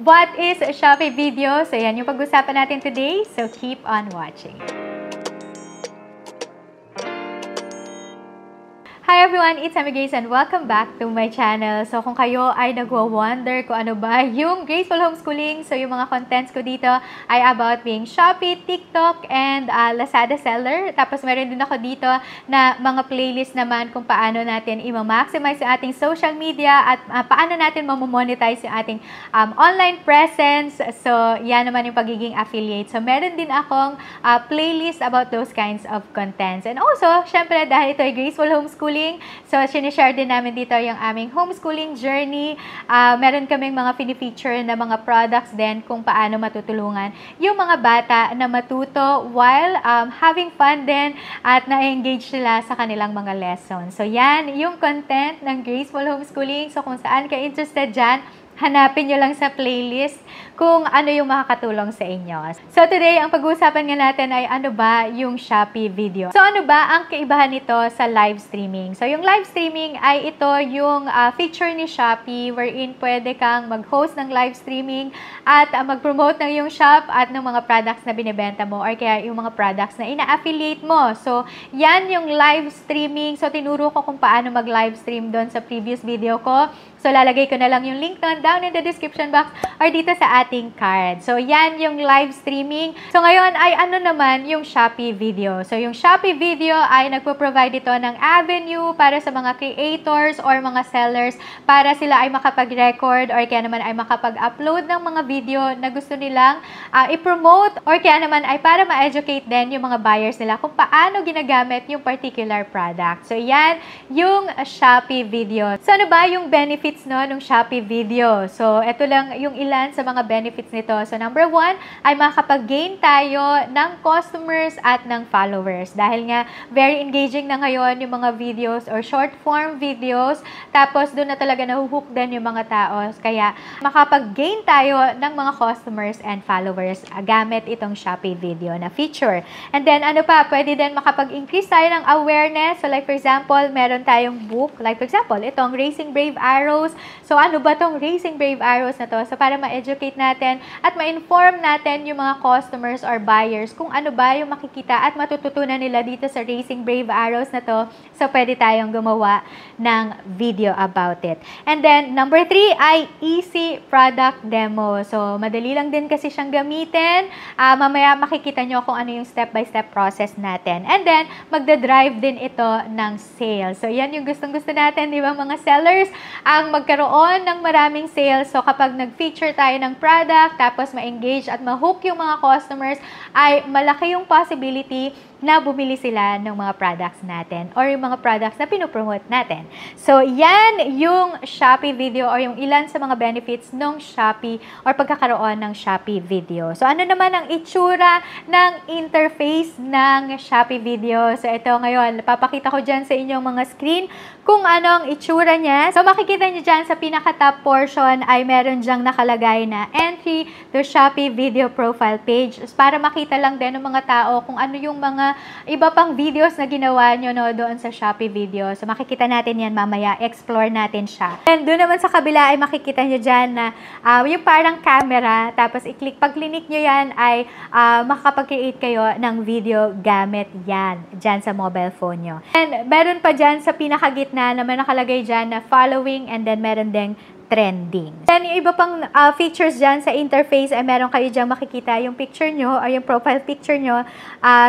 What is a Shopee video? So yan yung pag-usapan natin today. So keep on watching. Hi everyone, it's Amy Grace and welcome back to my channel. So kung kayo ay nagwa-wonder kung ano ba yung Graceful Homeschooling, so yung mga contents ko dito ay about being Shopee, TikTok, and Lazada seller. Tapos meron din ako dito na mga playlist naman kung paano natin i-maximize yung ating social media at paano natin mamonetize yung ating online presence. So yan naman yung pagiging affiliate. So meron din akong playlist about those kinds of contents. And also, syempre dahil ito ay Graceful Homeschooling, so, sinishare din namin dito yung aming homeschooling journey. Meron kaming mga fini-feature na mga products din kung paano matutulungan yung mga bata na matuto while having fun din at na-engage sila sa kanilang mga lessons. So, yan yung content ng Graceful Homeschooling. So, kung saan ka interested dyan, hanapin nyo lang sa playlist kung ano yung makakatulong sa inyo. So today, ang pag-uusapan nga natin ay ano ba yung Shopee video. So ano ba ang kaibahan nito sa live streaming? So yung live streaming ay ito yung feature ni Shopee wherein pwede kang mag-host ng live streaming at mag-promote ng yung shop at ng mga products na binibenta mo or kaya yung mga products na ina-affiliate mo. So yan yung live streaming. So tinuro ko kung paano mag-live stream doon sa previous video ko. So lalagay ko na lang yung link down in the description box or dito sa ating card. So, yan yung live streaming. So, ngayon ay ano naman yung Shopee video. So, yung Shopee video ay nagpo-provide ito ng avenue para sa mga creators or mga sellers para sila ay makapag-record or kaya naman ay makapag-upload ng mga video na gusto nilang i-promote or kaya naman ay para ma-educate din yung mga buyers nila kung paano ginagamit yung particular product. So, yan yung Shopee video. So, ano ba yung benefits ng Shopee video? So, ito lang yung ilan sa mga benefits nito. So, number 1 ay makakapag-gain tayo ng customers at ng followers. Dahil nga, very engaging na ngayon yung mga videos or short form videos. Tapos, doon na talaga nahuhook din yung mga tao. Kaya, makapag-gain tayo ng mga customers and followers gamit itong Shopee video na feature. And then, ano pa, pwede din makapag-increase tayo ng awareness. So, like for example, meron tayong book. Like for example, itong Raising Brave Arrows. So, ano ba tong Raising Brave Arrows na to? So, para ma-educate natin at ma-inform natin yung mga customers or buyers kung ano ba yung makikita at matututunan nila dito sa Raising Brave Arrows na to. So, pwede tayong gumawa ng video about it. And then, number 3 ay easy product demo. So, madali lang din kasi siyang gamitin. Mamaya makikita nyo kung ano yung step-by-step process natin. And then, magdadrive din ito ng sales. So, yan yung gustong-gusto natin, di ba mga sellers? Ang magkaroon ng maraming sales. So, kapag nag-feature tayo ng product, tapos ma-engage at ma-hook yung mga customers, ay malaki yung possibility na bumili sila ng mga products natin or yung mga products na pinopromote natin. So, yan yung Shopee video or yung ilan sa mga benefits ng Shopee or pagkakaroon ng Shopee video. So, ano naman ang itsura ng interface ng Shopee video? So, ito ngayon, papakita ko dyan sa inyong mga screen kung ano ang itsura niya. So, makikita niyo dyan sa pinaka-top portion ay meron dyang nakalagay na entry to Shopee video profile page para makita lang din ng mga tao kung ano yung mga iba pang videos na ginawa nyo doon sa Shopee video. So, makikita natin yan mamaya. Explore natin siya. And doon naman sa kabila ay makikita nyo dyan na yung parang camera. Tapos, pag clinic nyo yan ay makakapag-create kayo ng video gamit yan dyan sa mobile phone nyo. And meron pa dyan sa pinakagitna naman nakalagay dyan na following and then meron ding trending. Then, yung iba pang features dyan sa interface ay meron kayo dyan makikita yung picture nyo or yung profile picture nyo.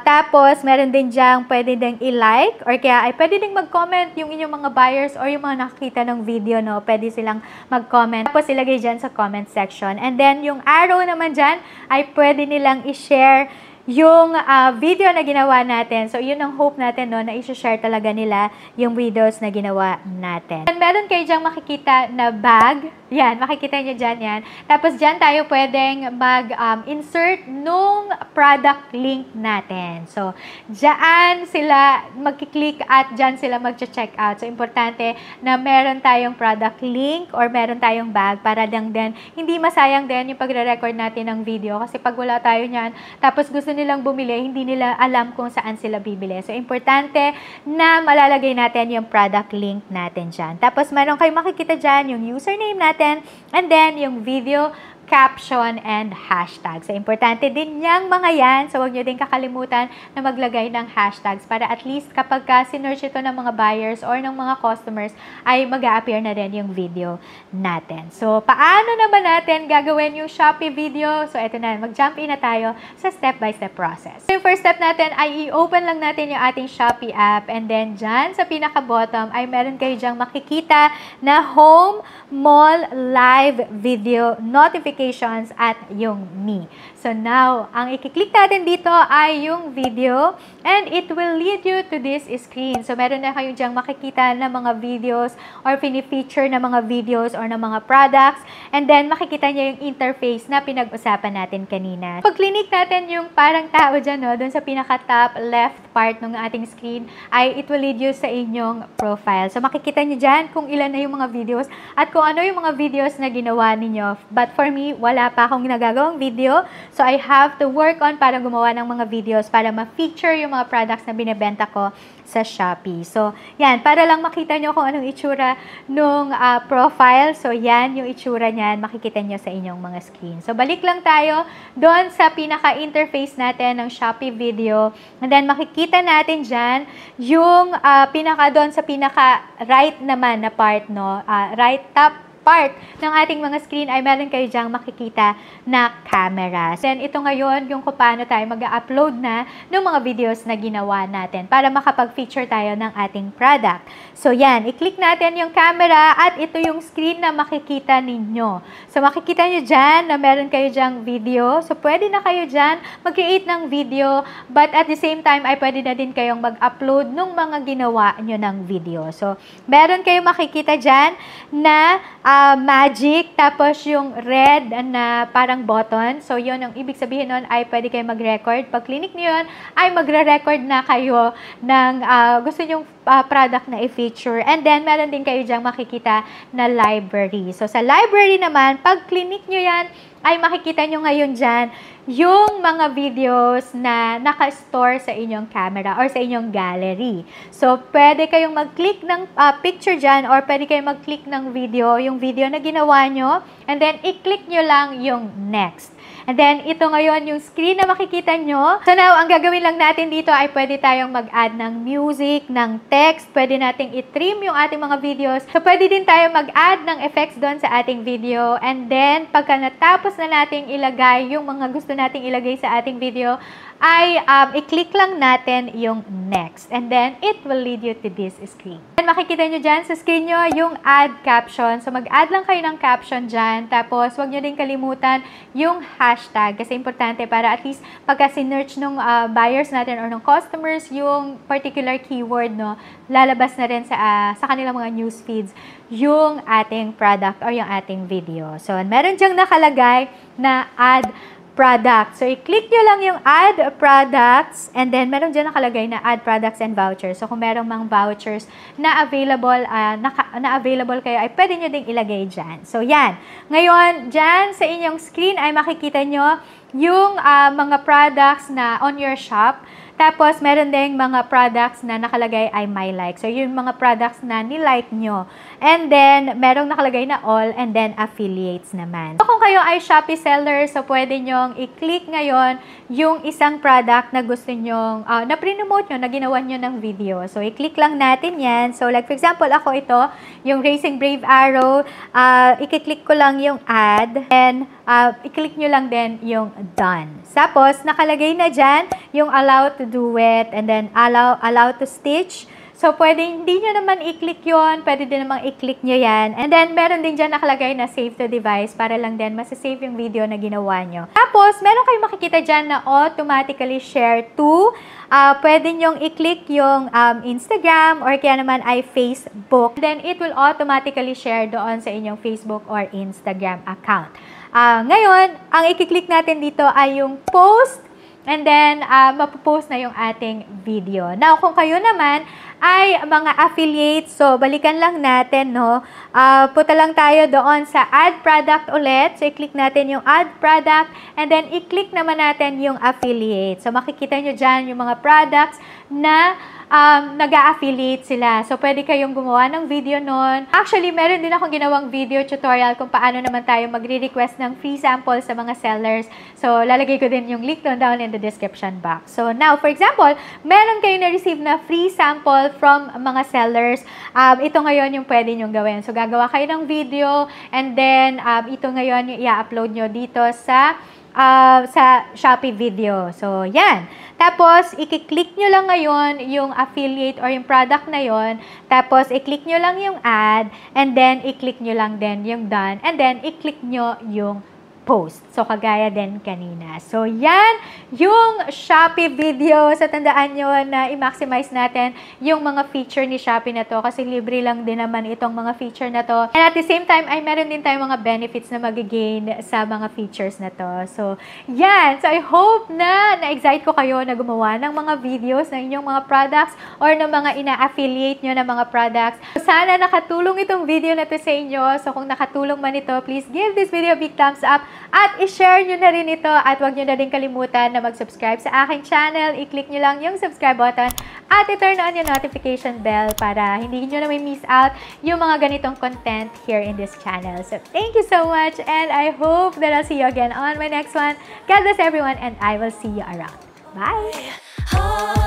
Tapos, meron din dyan pwede din i-like or kaya ay pwede din mag-comment yung inyong mga buyers or yung mga nakikita ng video, no? Pwede silang mag-comment. Tapos, ilagay dyan sa comment section. And then, yung arrow naman dyan ay pwede nilang i-share yung video na ginawa natin. So, yun ang hope natin, no, na i-share talaga nila yung videos na ginawa natin. And meron kayo dyang makikita na bag. Yan, makikita nyo dyan yan. Tapos, dyan tayo pwedeng mag-insert nung product link natin. So, dyan sila magkiklik at dyan sila mag-check out. So, importante na meron tayong product link or meron tayong bag para lang din, hindi masayang din yung pagre-record natin ng video. Kasi pag wala tayo nyan, tapos gusto nilang bumili, hindi nila alam kung saan sila bibili. So, importante na malalagay natin yung product link natin dyan. Tapos, meron kayong makikita dyan yung username natin and then yung video caption, and hashtag. So, importante din yung mga yan. So, huwag nyo din kakalimutan na maglagay ng hashtags para at least kapag sinearch ito ng mga buyers or ng mga customers, ay mag-a-appear na din yung video natin. So, paano naman natin gagawin yung Shopee video? So, ito na. Mag-jump in na tayo sa step-by-step process. So, yung first step natin ay i-open lang natin yung ating Shopee app, and then dyan sa pinaka-bottom ay meron kayo dyang makikita na Home, Mall, Live Video, Notifications, at yung Me. So now, ang i-click natin dito ay yung video, and it will lead you to this screen. So meron na kayo dyang makikita na mga videos or fini-feature na mga videos or na mga products, and then makikita nyo yung interface na pinag-usapan natin kanina. Pag click natin yung parang tao dyan, no, dun sa pinaka-top left part ng ating screen, ay it will lead you sa inyong profile. So makikita nyo dyan kung ilan na yung mga videos at kung ano yung mga videos na ginawa ninyo. But for me, wala pa akong nagagawang video. So I have to work on para gumawa ng mga videos para ma-feature yung mga products na binibenta ko sa Shopee. So, yan. Para lang makita nyo kung anong itsura nung profile. So, yan yung itsura niyan. Makikita nyo sa inyong mga screen. So, balik lang tayo doon sa pinaka-interface natin ng Shopee video. And then, makikita natin dyan yung doon sa pinaka-right naman na part, no? Right top part ng ating mga screen ay meron kayo dyang makikita na camera. Then, ito ngayon yung kung paano tayo mag-upload na ng mga videos na ginawa natin para makapag-feature tayo ng ating product. So, yan. I-click natin yung camera at ito yung screen na makikita ninyo. So, makikita nyo dyan na meron kayo dyang video. So, pwede na kayo dyan mag-create ng video, but at the same time ay pwede na din kayong mag-upload ng mga ginawa nyo ng video. So, meron kayong makikita dyan na magic, tapos yung red na parang button. So, yun, ang ibig sabihin nun ay pwede kayo mag-record. Pag click nyo yun, ay magre-record na kayo ng gusto nyong product na i-feature. And then, meron din kayo dyang makikita na library. So, sa library naman, pag click nyo yan, ay makikita nyo ngayon dyan yung mga videos na naka-store sa inyong camera or sa inyong gallery. So, pwede kayong mag-click ng picture dyan or pwede kayong mag-click ng video, yung video na ginawa nyo, and then i-click nyo lang yung next. And then, ito ngayon yung screen na makikita nyo. So now, ang gagawin lang natin dito ay pwede tayong mag-add ng music, ng text. Pwede nating i-trim yung ating mga videos. So, pwede din tayo mag-add ng effects doon sa ating video. And then, pagka natapos na nating ilagay yung mga gusto nating ilagay sa ating video, ay i-click lang natin yung next. And then, it will lead you to this screen. And makikita nyo dyan sa screen nyo yung add caption. So, mag-add lang kayo ng caption dyan. Tapos, huwag nyo din kalimutan yung hashtag. Kasi importante para at least pagka sinearch ng buyers natin or ng customers yung particular keyword, no, lalabas na rin sa kanilang mga news feeds yung ating product or yung ating video. So, meron dyang nakalagay na add product. So, i-click nyo lang yung add products, and then meron dyan nakalagay na add products and vouchers. So, kung merong mga vouchers na available kayo, ay pwede nyo ding ilagay dyan. So, yan. Ngayon, dyan sa inyong screen ay makikita nyo yung mga products na on your shop. Tapos, meron ding mga products na nakalagay ay my like. So, yung mga products na nilike nyo. And then, merong nakalagay na all, and then affiliates naman. So, kung kayo ay Shopee seller, so pwede nyong i-click ngayon yung isang product na gusto nyong, na pre-promote nyo, na ginawa nyo ng video. So, i-click lang natin yan. So, like for example, ako ito, yung Racing Brave Arrow, i-click ko lang yung add, and i-click nyo lang din yung done. Tapos, nakalagay na dyan yung allow to do it, and then allow to stitch. So, pwede hindi nyo naman i-click yun. Pwede din naman i-click nyo yan. And then, meron din dyan nakalagay na save to device para lang din masasave yung video na ginawa nyo. Tapos, meron kayong makikita dyan na automatically share to. Pwede nyong i-click yung Instagram or kaya naman ay Facebook. Then, it will automatically share doon sa inyong Facebook or Instagram account. Ngayon, ang i-click natin dito ay yung post. And then, mapopost na yung ating video. Now, kung kayo naman ay mga affiliates, so balikan lang natin, no? Punta lang tayo doon sa add product ulit. So, i-click natin yung add product, and then i-click naman natin yung affiliate. So, makikita nyo dyan yung mga products na nag-a-affiliate sila. So, pwede kayong gumawa ng video nun. Actually, meron din akong ginawang video tutorial kung paano naman tayo magre-request ng free sample sa mga sellers. So, lalagay ko din yung link down in the description box. So, now, for example, meron kayo na-receive na free sample from mga sellers. Ito ngayon yung pwede nyong gawin. So, gagawa kayo ng video and then, ito ngayon yung i-upload nyo dito sa Shopee video. So, yan. Tapos, i-click nyo lang ngayon yung affiliate or yung product na yon. Tapos, i-click nyo lang yung ad. And then, i-click nyo lang din yung done. And then, i-click nyo yung post. So, kagaya din kanina. So, yan yung Shopee video. So, tandaan nyo na i-maximize natin yung mga feature ni Shopee na to kasi libre lang din naman itong mga feature na to. And at the same time, ay meron din tayong mga benefits na magigain sa mga features na to. So, yan. So, I hope na na-excite ko kayo na gumawa ng mga videos ng inyong mga products or ng mga ina-affiliate nyo ng mga products. So, sana nakatulong itong video na to sa inyo. So, kung nakatulong man ito, please give this video a big thumbs up. At i-share nyo na rin ito at huwag nyo na rin kalimutan na mag-subscribe sa aking channel. I-click nyo lang yung subscribe button at i-turn on yung notification bell para hindi nyo na may miss out yung mga ganitong content here in this channel. So, thank you so much and I hope that I'll see you again on my next one. God bless everyone and I will see you around. Bye!